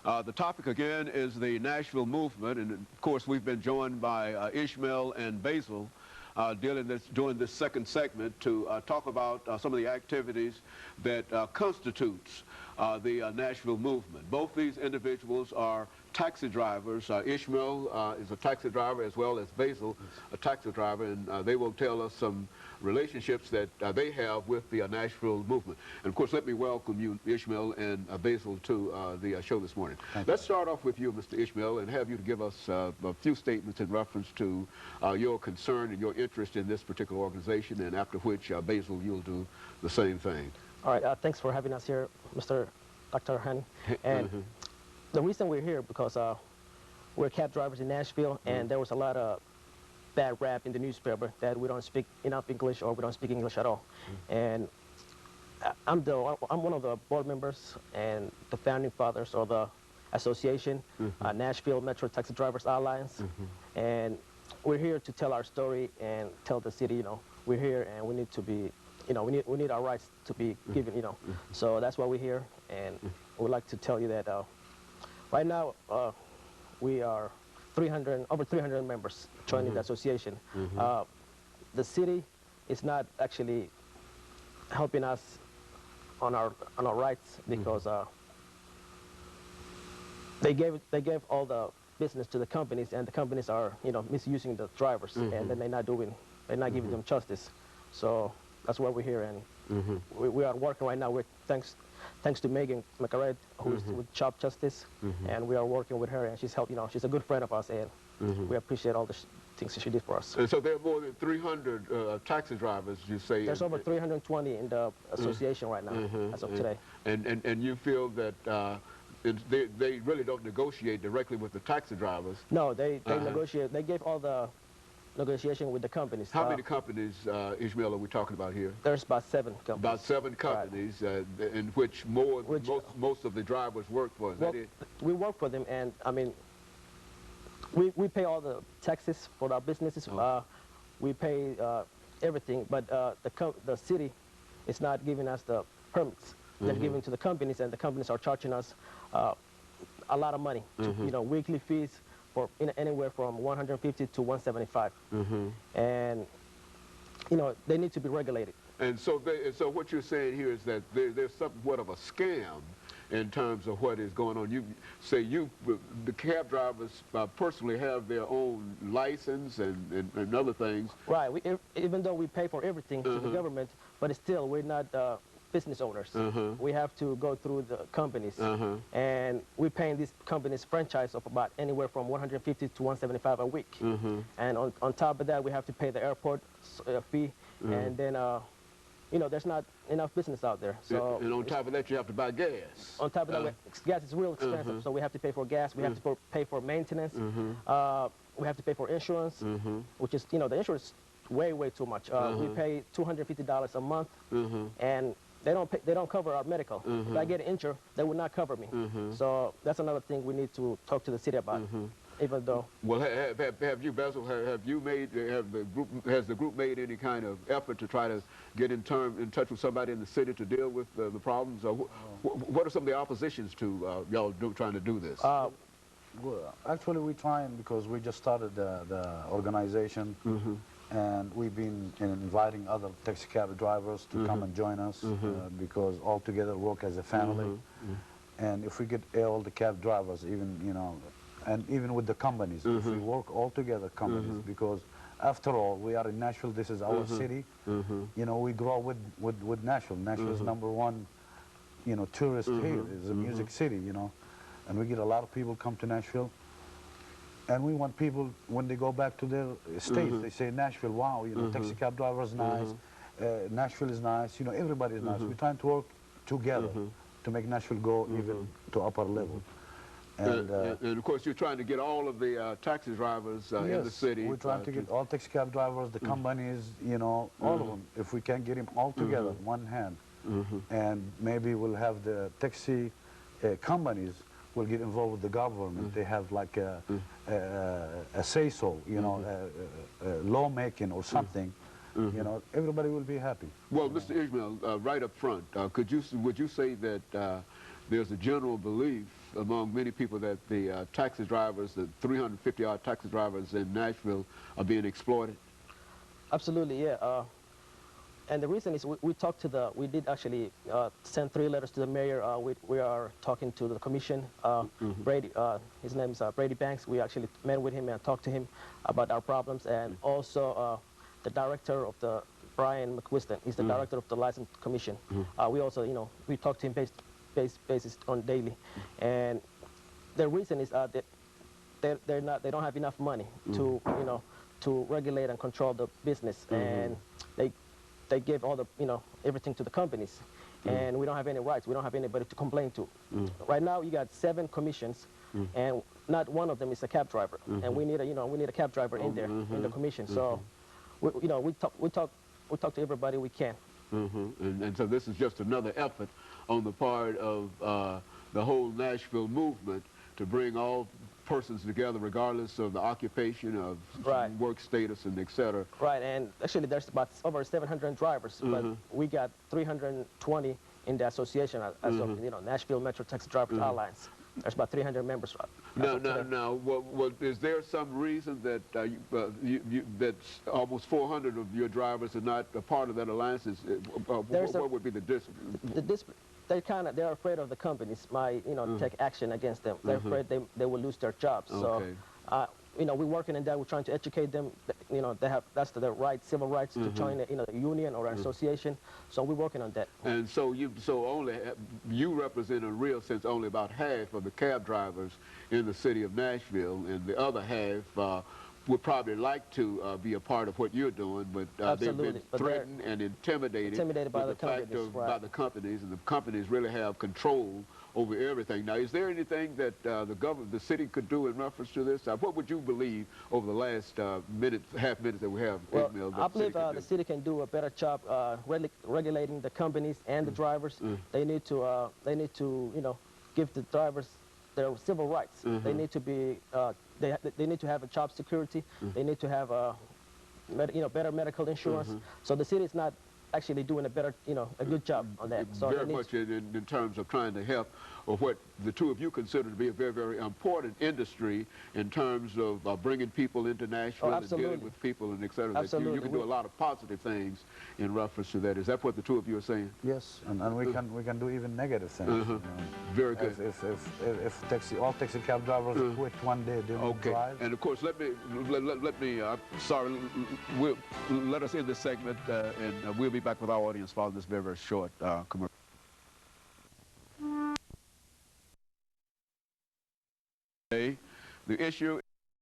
The topic again is the Nashville movement, and of course we've been joined by Ishmael and Basil during this second segment to talk about some of the activities that constitutes the Nashville movement. Both these individuals are taxi drivers. Ishmael is a taxi driver, as well as Basil, a taxi driver, and they will tell us some relationships that they have with the Nashville movement. And of course, let me welcome you, Ishmael and Basil, to the show this morning. Let's start off with you, Mr. Ishmael, and have you to give us a few statements in reference to your concern and your interest in this particular organization, and after which, Basil, you'll do the same thing. All right, thanks for having us here, Dr. Hen. And the reason we're here because we're cab drivers in Nashville, and there was a lot of bad rap in the newspaper that we don't speak enough English, or we don't speak English at all. And I'm one of the board members and the founding fathers of the association, Nashville Metro Taxi Drivers Alliance. And we're here to tell our story and tell the city, we're here and we need to be, we need our rights to be given, So that's why we're here, and we'd like to tell you that right now we are over 300 members joining the association. The city is not actually helping us on our rights because they gave all the business to the companies, and the companies are misusing the drivers, and then they're not giving them justice. So that's why we're here, and we are working right now with thanks to Megan McAree, who is with Shop Justice, and we are working with her, and she's helped. She's a good friend of ours, and we appreciate all the things she did for us. And so there are more than 300 taxi drivers, you say? There's over 320 in the association right now, as of today. And you feel that they really don't negotiate directly with the taxi drivers? No, they negotiate. They gave all the negotiation with the companies. How many companies, Ishmael, are we talking about here? There's about 7 companies. About 7 companies, right. In which most of the drivers work for. Is that it? We work for them, and I mean, we pay all the taxes for our businesses. We pay everything, but the city is not giving us the permits. They're giving to the companies, and the companies are charging us a lot of money, weekly fees for anywhere from 150 to 175, and they need to be regulated. And so, so what you're saying here is that there's somewhat of a scam in terms of what is going on. You say the cab drivers personally have their own license and other things. Right. Even though we pay for everything to the government, but still we're not business owners. We have to go through the companies, and we're paying these companies franchise of about anywhere from 150 to 175 a week. And on top of that, we have to pay the airport fee, and then there's not enough business out there. So and on top of that, you have to buy gas. On top of that, gas is real expensive, so we have to pay for gas. We have to pay for maintenance. We have to pay for insurance, which is the insurance is way too much. We pay $250 a month, and they don't cover our medical. If I get injured, they would not cover me. So that's another thing we need to talk to the city about. Even though. Well, have you, Basil? Has the group made any kind of effort to try to get in touch with somebody in the city to deal with the problems? Or what are some of the oppositions to y'all trying to do this? Well, actually, we're trying because we just started the organization. And we've been inviting other taxi cab drivers to come and join us because all together work as a family. And if we get all the cab drivers, and even with the companies, if we work all together, companies, because after all, we are in Nashville. This is our city. We grow with Nashville. Nashville is #1, tourist here. It's a music city, and we get a lot of people come to Nashville. And we want people, when they go back to their states, they say, Nashville, wow, taxi cab driver is nice, Nashville is nice, everybody is nice. We're trying to work together to make Nashville go even to upper level. And of course, you're trying to get all of the taxi drivers in the city. We're trying to get all taxi cab drivers, the companies, all of them. If we can get them all together, one hand, and maybe we'll have the taxi companies will get involved with the government. They have like a say-so, lawmaking or something. Everybody will be happy. Well, Mr. Ishmael, right up front, would you say that there's a general belief among many people that the taxi drivers, the 350-odd taxi drivers in Nashville, are being exploited? Absolutely, yeah. And the reason is we talked to we did actually send 3 letters to the mayor. We are talking to the commission. Brady, his name is Brady Banks. We actually met with him and talked to him about our problems. And also the director of the, Brian McQuiston, he's the director of the License Commission. We also, we talk to him basis on daily. And the reason is that they don't have enough money to, to regulate and control the business. And they give all the, everything to the companies. And we don't have any rights. We don't have anybody to complain to. Right now, you got 7 commissions, and not one of them is a cab driver. And we need a, we need a cab driver in there, in the commission. So, we talk to everybody we can. And so this is just another effort on the part of the whole Nashville movement to bring all persons together regardless of the occupation, of work status, and et cetera. Right, and actually there's about over 700 drivers, but we got 320 in the association as of, Nashville Metro Taxi Drivers Alliance. There's about 300 members. Now, is there some reason that that's almost 400 of your drivers are not a part of that alliance? What would be the discipline? They're afraid of the companies might, take action against them. They're afraid they will lose their jobs. Okay. So, we're working on that. We're trying to educate them. That's their right, civil rights to join a union or an association. So we're working on that. And so you represent in a real sense only about half of the cab drivers in the city of Nashville, and the other half would probably like to be a part of what you're doing, but they've been threatened and intimidated by the fact of by the companies, and the companies really have control over everything. Now, is there anything that the city could do in reference to this? What would you believe over the last half minute that we have? Well, I believe the city can do a better job regulating the companies and the drivers. They need to give the drivers their civil rights. They need to be they need to have a job security. They need to have better medical insurance. So the city is not actually doing a better, a good job on that. So very much in terms of trying to help, or what the two of you consider to be a very, very important industry in terms of bringing people into Nashville and dealing with people and et cetera. Absolutely. You can do a lot of positive things in reference to that. Is that what the two of you are saying? Yes, and we can do even negative things. Very good. If all taxi cab drivers quit one day, they won't drive. And of course, let me let us end this segment, and we'll be back with our audience following this very, very short commercial. The issue